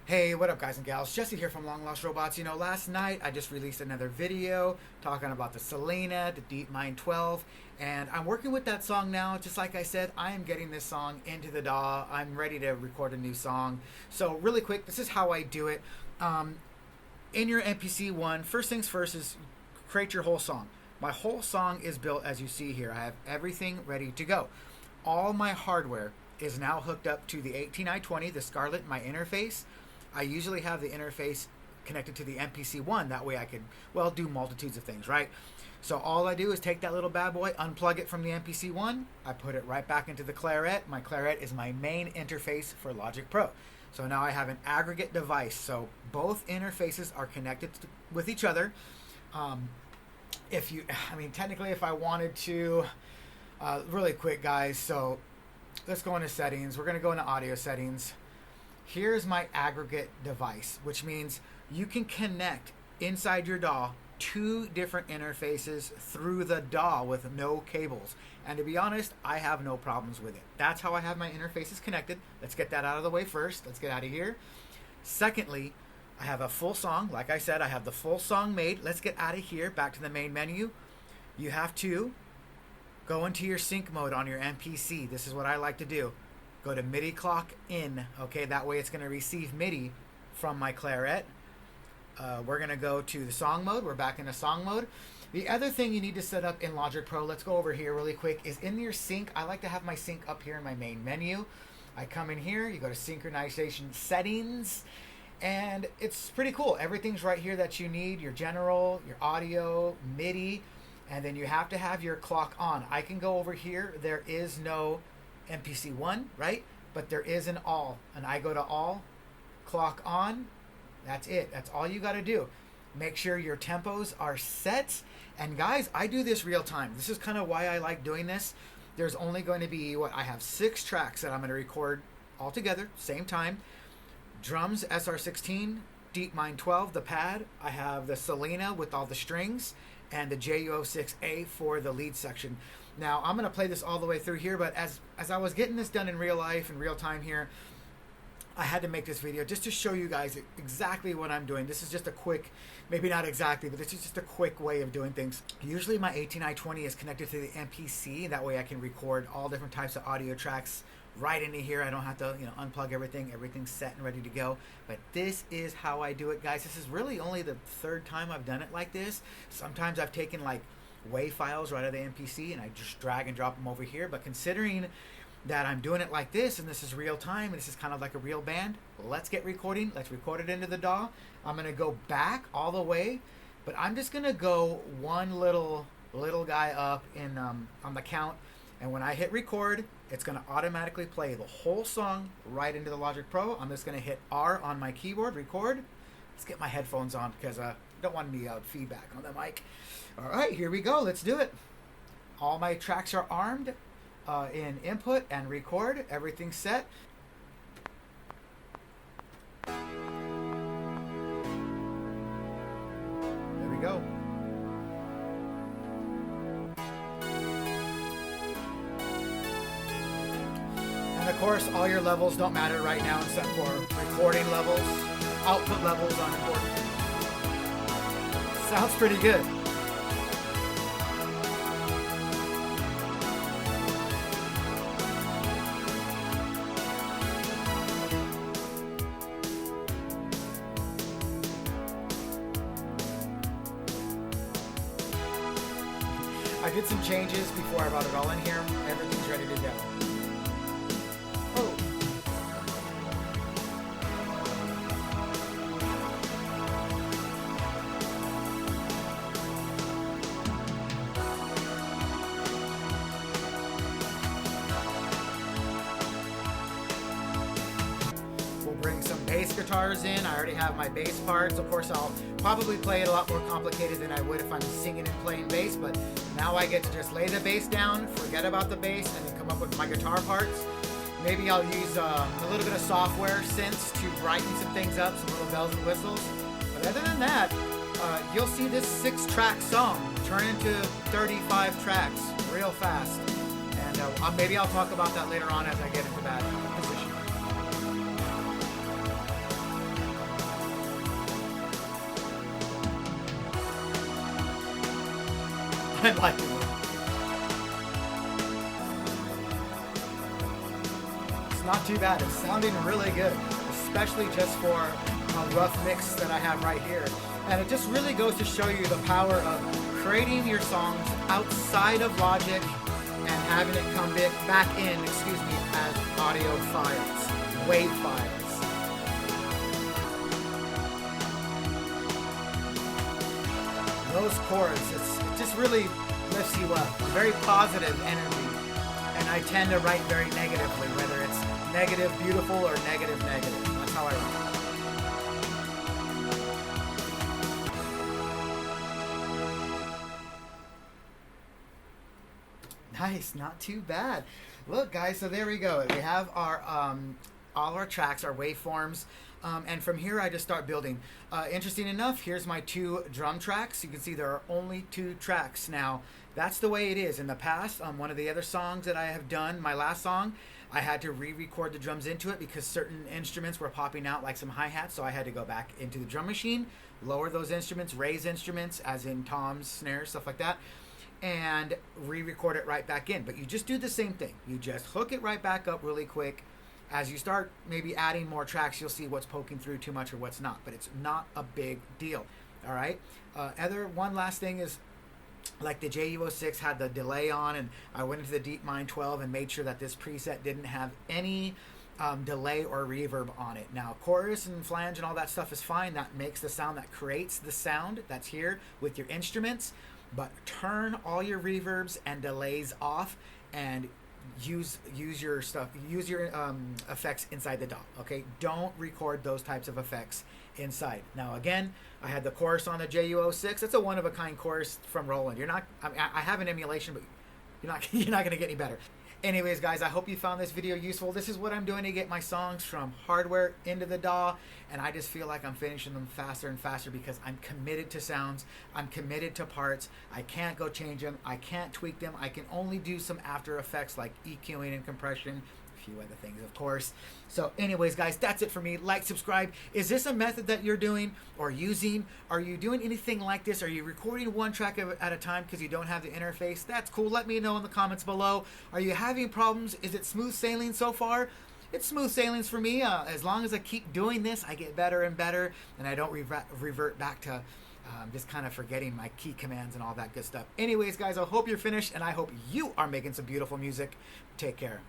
Hey, what up guys and gals? Jesse here from Long Lost Robots. You know, last night I just released another video talking about the Selena, the DeepMind 12, and I'm working with that song now. Just like I said, I am getting this song into the DAW. I'm ready to record a new song. So really quick, this is how I do it. In your MPC ONE, first things first is create your whole song. My whole song is built as you see here. I have everything ready to go. All my hardware is now hooked up to the 18i20, the Scarlett, my interface. I usually have the interface connected to the MPC ONE. That way I could, well, do multitudes of things, right? So all I do is take that little bad boy, unplug it from the MPC ONE. I put it right back into the Claret. My Claret is my main interface for logicPro. So now I have an aggregate device. So both interfaces are connected with each other. Technically if I wanted to, really quick guys, so let's go into settings. We're gonna go into audio settings. Here's my aggregate device, which means you can connect inside your DAW two different interfaces through the DAW with no cables. And to be honest, I have no problems with it. That's how I have my interfaces connected. Let's get that out of the way first. Let's get out of here. Secondly, I have a full song. Like I said, I have the full song made. Let's get out of here, back to the main menu. You have to go into your sync mode on your MPC. This is what I like to do. Go to MIDI clock in, okay? That way it's going to receive MIDI from my Claret. We're going to go to the song mode. We're back into song mode. The other thing you need to set up in logicPro, let's go over here really quick, is in your sync. I like to have my sync up here in my main menu. I come in here, you go to synchronization settings, and it's pretty cool. Everything's right here that you need, your general, your audio, MIDI, and then you have to have your clock on. I can go over here. There is no MPC ONE, right? But there is an all, and I go to all, clock on. That's it. That's all you got to do. Make sure your tempos are set. And guys, I do this real time. This is kind of why I like doing this. There's only going to be, I have 6 tracks that I'm going to record all together, same time. Drums, SR16, DeepMind 12, the pad. I have the Selena with all the strings, and the JU06A for the lead section. Now, I'm going to play this all the way through here, but as I was getting this done in real life, in real time here, I had to make this video just to show you guys exactly what I'm doing. This is just a quick, maybe not exactly, but this is just a quick way of doing things. Usually my 18i20 is connected to the MPC. That way I can record all different types of audio tracks right into here. I don't have to, unplug everything. Everything's set and ready to go. But this is how I do it, guys. This is really only the 3rd time I've done it like this. Sometimes I've taken like WAV files right out of the MPC and I just drag and drop them over here. But considering that I'm doing it like this and this is real time and this is kind of like a real band, let's get recording. Let's record it into the DAW. I'm going to go back all the way, but I'm just going to go one little guy up in on the count. And when I hit record, it's going to automatically play the whole song right into the logicPro. I'm just going to hit R on my keyboard, record. Let's get my headphones on because I don't want any feedback on the mic. All right, here we go. Let's do it. All my tracks are armed in input and record. Everything's set. There we go. And of course, all your levels don't matter right now except for recording levels. Output levels aren't important. Sounds pretty good. I did some changes before I brought it all in here. Everything's ready to go. Oh. We'll bring some bass guitars in. I already have my bass parts. Of course, I'll probably play it a lot more complicated than I would if I'm singing and playing bass, but now I get to just lay the bass down, forget about the bass, and then come up with my guitar parts. Maybe I'll use a little bit of software, synths, to brighten some things up, some little bells and whistles. But other than that, you'll see this 6-track song turn into 35 tracks real fast. And maybe I'll talk about that later on as I get into that position. find likable. It's not too bad. It's sounding really good, especially just for a rough mix that I have right here. And it just really goes to show you the power of creating your songs outside of Logic and having it come back in, as audio files, WAV files. Those chords, it just really lifts you up. Very positive energy. And I tend to write very negatively, whether it's negative beautiful or negative negative. That's how I write. Nice, not too bad. Look, guys, so there we go. We have our all our tracks, our waveforms, and from here I just start building. Interesting enough, here's my 2 drum tracks. You can see there are only 2 tracks now. That's the way it is. In the past, one of the other songs that I have done, my last song, I had to re-record the drums into it because certain instruments were popping out, like some hi-hats, so I had to go back into the drum machine, lower those instruments, raise instruments, as in toms, snares, stuff like that, and re-record it right back in. But you just do the same thing. You just hook it right back up really quick. As you start maybe adding more tracks, you'll see what's poking through too much or what's not. But it's not a big deal. All right. One last thing is, like the JU06 had the delay on, and I went into the DeepMind 12 and made sure that this preset didn't have any delay or reverb on it. Now, chorus and flange and all that stuff is fine. That makes the sound, that creates the sound that's here with your instruments. But turn all your reverbs and delays off and use your effects inside the DAW. Okay, don't record those types of effects inside. Now again, I had the chorus on the JU06. It's a one-of-a-kind chorus from Roland. I have an emulation, but you're not going to get any better. Anyways, guys, I hope you found this video useful. This is what I'm doing to get my songs from hardware into the DAW, and I just feel like I'm finishing them faster and faster because I'm committed to sounds. I'm committed to parts. I can't go change them. I can't tweak them. I can only do some After Effects like EQing and compression, a few other things, of course. So anyways, guys, that's it for me. Like, subscribe. Is this a method that you're doing or using? Are you doing anything like this? Are you recording one track at a time because you don't have the interface? That's cool. Let me know in the comments below. Are you having problems? Is it smooth sailing so far? It's smooth sailings for me. As long as I keep doing this, I get better and better, and I don't revert back to just kind of forgetting my key commands and all that good stuff. Anyways, guys, I hope you're finished, and I hope you are making some beautiful music. Take care.